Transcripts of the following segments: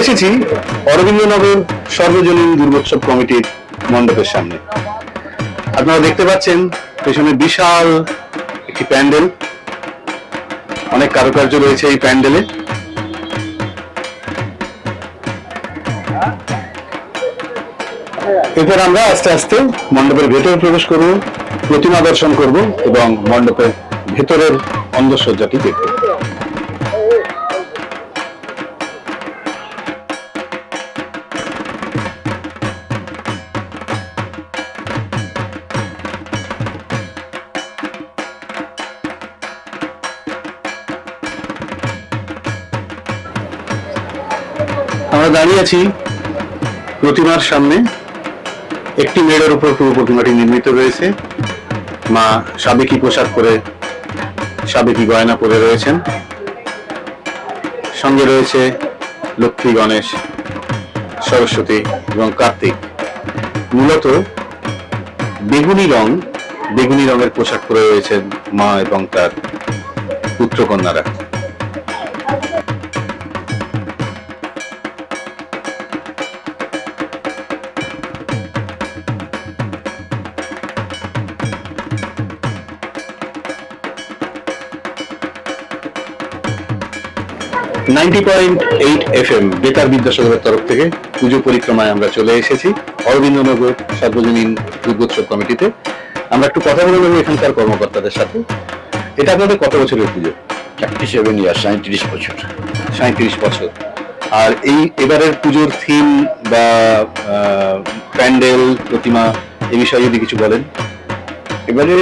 এসেছি অরবিন্দনগর সর্বজনীন দুর্গোৎসব কমিটির মণ্ডপের সামনে। আপনারা দেখতে পাচ্ছেন পেছনে বিশাল একটি প্যান্ডেল, অনেক কারুকার্য রয়েছে এই প্যান্ডেলে। এরপর আমরা আস্তে আস্তে মণ্ডপের ভেতরে প্রবেশ করব, প্রতিমা দর্শন করব এবং মণ্ডপের ভেতরের অন্দরসজ্জাটি দেখব। আমরা দাঁড়িয়ে আছি প্রতিমার সামনে। একটি মেড়ের উপর পুরো প্রতিমাটি নির্মিত রয়েছে। মা সাবেকি পোশাক পরে, সাবেকি গয়না পরে রয়েছেন। সঙ্গে রয়েছে লক্ষ্মী, গণেশ, সরস্বতী এবং কার্তিক। মূলত বেগুনি রঙের পোশাক পরে রয়েছেন মা এবং তার পুত্রকন্যারা। FM বেতার বিদ্যাসাগরের তরফ থেকে পুজো পরিক্রমায় আমরা চলে এসেছি অরবিন্দনগর সর্বজনীন দুর্গোৎসব কমিটিতে। আমরা একটু কথা বলে নেব এখানকার কর্মকর্তাদের সাথে। এটা আপনাদের কত বছরের পুজো? 37 ইয়ার, 37 বছর। 37 বছর। আর এবারের পুজোর থিম বা প্যান্ডেল, প্রতিমা এই বিষয়ে যদি কিছু বলেন। এবারে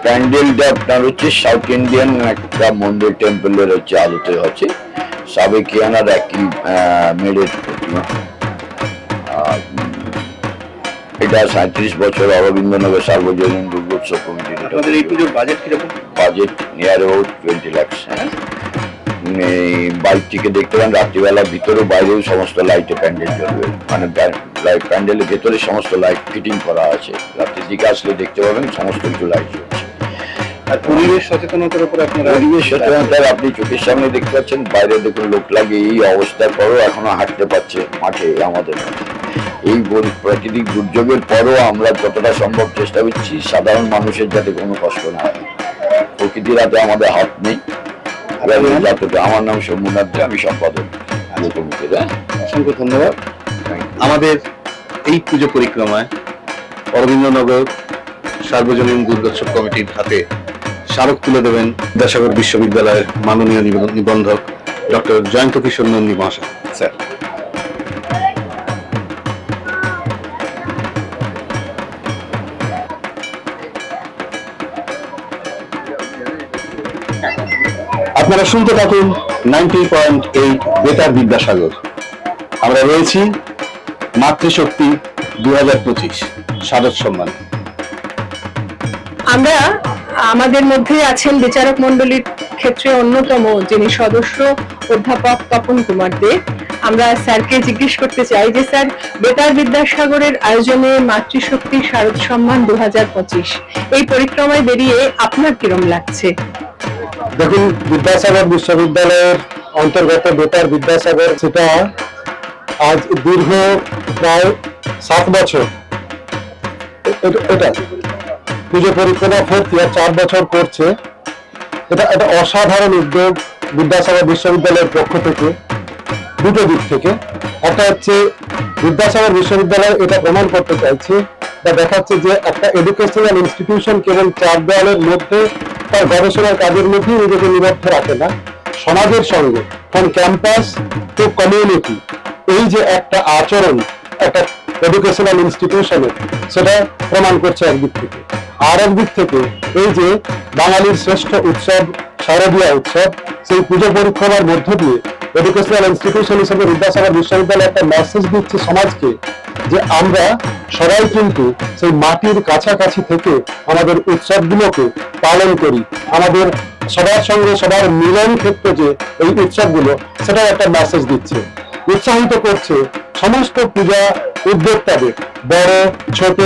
প্যান্ডেলটা আপনার হচ্ছে সাউথ ইন্ডিয়ান একটা মন্দির টেম্পলের হচ্ছে আলোতে হচ্ছে সাবেকিয়ানার একই মেডের প্রতিমা। এটা 37 বছর অরবিন্দনগর সার্বজনীন দুর্গোৎসব কমিটির। আপনাদের এই পুজোর বাজেট কিরকম? Budget near about 20 lakh. Bike থেকে দেখতে পান রাত্রিবেলা ভিতরে বাইরেও সমস্ত লাইটে প্যান্ডেল জ্বলবে, মানে প্যান্ডেলের ভেতরে সমস্ত লাইট ফিটিং করা আছে। রাত্রির দিকে আসলে দেখতে পাবেন সমস্ত কিছু লাইট জ্বলছে। আর পরিবেশ সচেতনতার উপর আপনারা? পরিবেশ সচেতনতার আপনি চোখের সামনে দেখতে পাচ্ছেন, বাইরে দেখুন লোক লাগে এই অবস্থার পরও এখনো হাঁটতে পারছে মাঠে আমাদের। এই প্রাকৃতিক দুর্যোগের পরও আমরা যতটা সম্ভব চেষ্টা করছি সাধারণ মানুষের যাতে কোনো কষ্ট না হয়। প্রকৃতির হাতে আমাদের হাত নেই। আমার নাম সোমনাথ দে, আমি সম্পাদক কমিটির। অসংখ্য ধন্যবাদ। আমাদের এই পুজো পরিক্রমায় অরবিন্দনগর সার্বজনীন দুর্গোৎসব কমিটির হাতে স্মারক তুলে দেবেন বিদ্যাসাগর বিশ্ববিদ্যালয়ের মাননীয় নিবন্ধক ডক্টর জয়ন্ত কিশোর নন্দী মহাশয়। স্যার, আপনারা শুনতে থাকুন 90.8 বেতার বিদ্যাসাগর। আমরা রয়েছি মাতৃশক্তি 2025 শারদ সম্মান। আমরা আমাদের মধ্যে আছেন বিচারক মন্ডলীর ক্ষেত্রে অন্যতম যিনি সদস্য অধ্যাপক তপন কুমার দে। আমরা স্যারকে জিজ্ঞেস করতে চাই যে স্যার, বেতার বিদ্যাসাগরের আয়োজনে মাতৃশক্তি শারদ সম্মান 2025 এই পরিক্রমায় বেরিয়ে আপনার কিরম লাগছে? দেখুন, বিদ্যাসাগর বিশ্ববিদ্যালয়ের অন্তর্গত বেতার বিদ্যাসাগর, সেটা আজ দীর্ঘ প্রায় 7 বছর এটা পুজো পরিক্রমা 4th year, 4 বছর করছে। এটা একটা অসাধারণ উদ্যোগ বিদ্যাসাগর বিশ্ববিদ্যালয়ের পক্ষ থেকে, দুটো দিক থেকে। একটা হচ্ছে বিদ্যাসাগর বিশ্ববিদ্যালয় এটা প্রমাণ করতে চাইছে বা দেখাচ্ছে যে একটা এডুকেশনাল ইনস্টিটিউশন কেবল 4 দেওয়ালের মধ্যে তার গবেষণার কাজের মধ্যেই নিজেকে নিবদ্ধ রাখে না, সমাজের সঙ্গে ফ্রম ক্যাম্পাস টু কমিউনিটি এই যে একটা আচরণ একটা এডুকেশনাল ইনস্টিটিউশনের, সেটা প্রমাণ করছে একদিক থেকে। আর একদিক থেকে এই যে বাঙালির শ্রেষ্ঠ উৎসব শারদীয়া উৎসব, সেই পুজো পরিক্রমার মধ্য দিয়ে এডুকেশনাল ইনস্টিটিউশন হিসেবে বিদ্যাসাগর বিশ্ববিদ্যালয় একটা মেসেজ দিচ্ছে সমাজকে যে আমরা সবাই কিন্তু সেই মাটির কাছাকাছি থেকে আমাদের উৎসবগুলোকে পালন করি। আমাদের সবার সঙ্গে সবার মিলন ক্ষেত্রে যে এই উৎসবগুলো, সেটাও একটা মেসেজ দিচ্ছে। উৎসাহিত করছে সমস্ত পূজা উদ্যোক্তাদের, বড় ছোট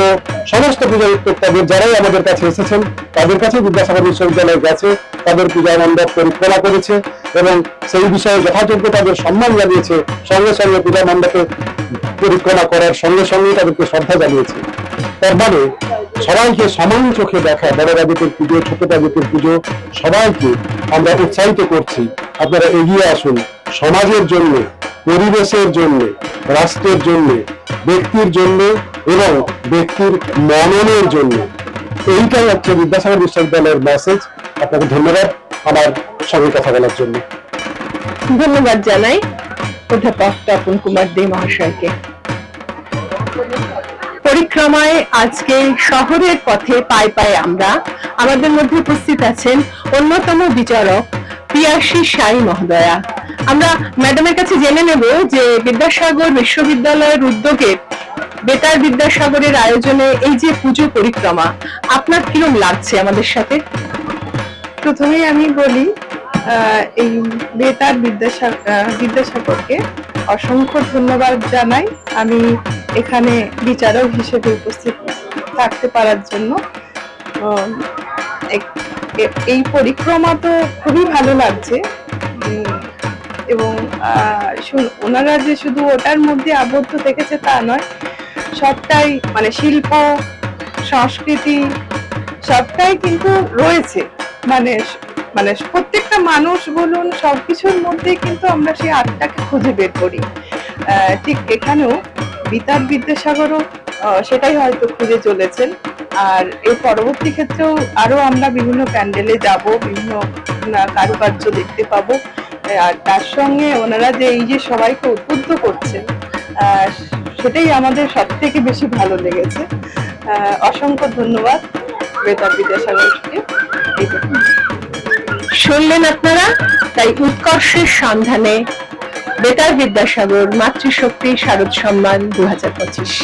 সমস্ত পূজা উদ্যোক্তাদের যারাই আমাদের কাছে এসেছেন তাদের কাছে বিদ্যাসাগর বিশ্ববিদ্যালয় গেছে, তাদের পূজা মণ্ডপ পরিক্রমা করেছে এবং সেই বিষয়ে যথাযোগ্য তাদের সম্মান জানিয়েছে। সঙ্গে সঙ্গে পূজা মণ্ডপে পরিক্রমা করার সঙ্গে সঙ্গে তাদেরকে শ্রদ্ধা জানিয়েছে। তার মানে সবাইকে সমান চোখে দেখা, বড় রাজুকের পুজো, ছোট রাজুকের পুজো, সবাইকে আমরা উৎসাহিত করছি আপনারা এগিয়ে আসুন সমাজের জন্য, পরিবেশের জন্য, রাষ্ট্রের জন্য, ব্যক্তির জন্য এবং ব্যক্তির মননের জন্য। এইটাই হচ্ছে বিদ্যাসাগর বিশ্ববিদ্যালয়ের মেসেজ। আপনাকে ধন্যবাদ আমার সঙ্গে কথা বলার জন্য। ধন্যবাদ জানাই অধ্যাপক তপন কুমার দে মহাশয়কে। পরিক্রমায় আজকে শহরের পথে পায়ে পায়ে আমরা, আমাদের মধ্যে উপস্থিত আছেন অন্যতম বিচারক পিয়াসী সাই মহোদয়া। আমরা ম্যাডামের কাছে জেনে নেব যে বিদ্যাসাগর বিশ্ববিদ্যালয়ের উদ্যোগে বেতার বিদ্যাসাগরের আয়োজনে এই যে পুজো পরিক্রমা, আপনার কিরকম লাগছে আমাদের সাথে? প্রথমেই আমি বলি এই বেতার বিদ্যাসাগরকে অসংখ্য ধন্যবাদ জানাই আমি এখানে বিচারক হিসেবে উপস্থিত থাকতে পারার জন্য। এই পরিক্রমা তো খুবই ভালো লাগছে এবং ওনারা যে শুধু ওটার মধ্যে আবদ্ধ থেকেছে তা নয়, সবটাই মানে শিল্প সংস্কৃতি সবটাই কিন্তু রয়েছে। মানে মানে প্রত্যেকটা মানুষ বলুন সবকিছুর মধ্যে কিন্তু আমরা সেই আর্টটাকে খুঁজে বের করি। ঠিক এখানেও বেতার বিদ্যাসাগরও সেটাই হয়তো খুঁজে চলেছেন। আর এর পরবর্তী ক্ষেত্রেও আরো আমরা বিভিন্ন প্যান্ডেলে যাব, বিভিন্ন কারুকার্য দেখতে পাবো। আর তার সঙ্গে ওনারা যে এই যে সবাইকে উদ্বুদ্ধ করছেন সেটাই আমাদের সব থেকে বেশি ভালো লেগেছে। অসংখ্য ধন্যবাদ বেতার বিদ্যাসাগরকে। শুনলেন আপনারা, তাই উৎকর্ষের সন্ধানে বেতার বিদ্যাসাগর মাতৃশক্তি শারদ সম্মান 2025।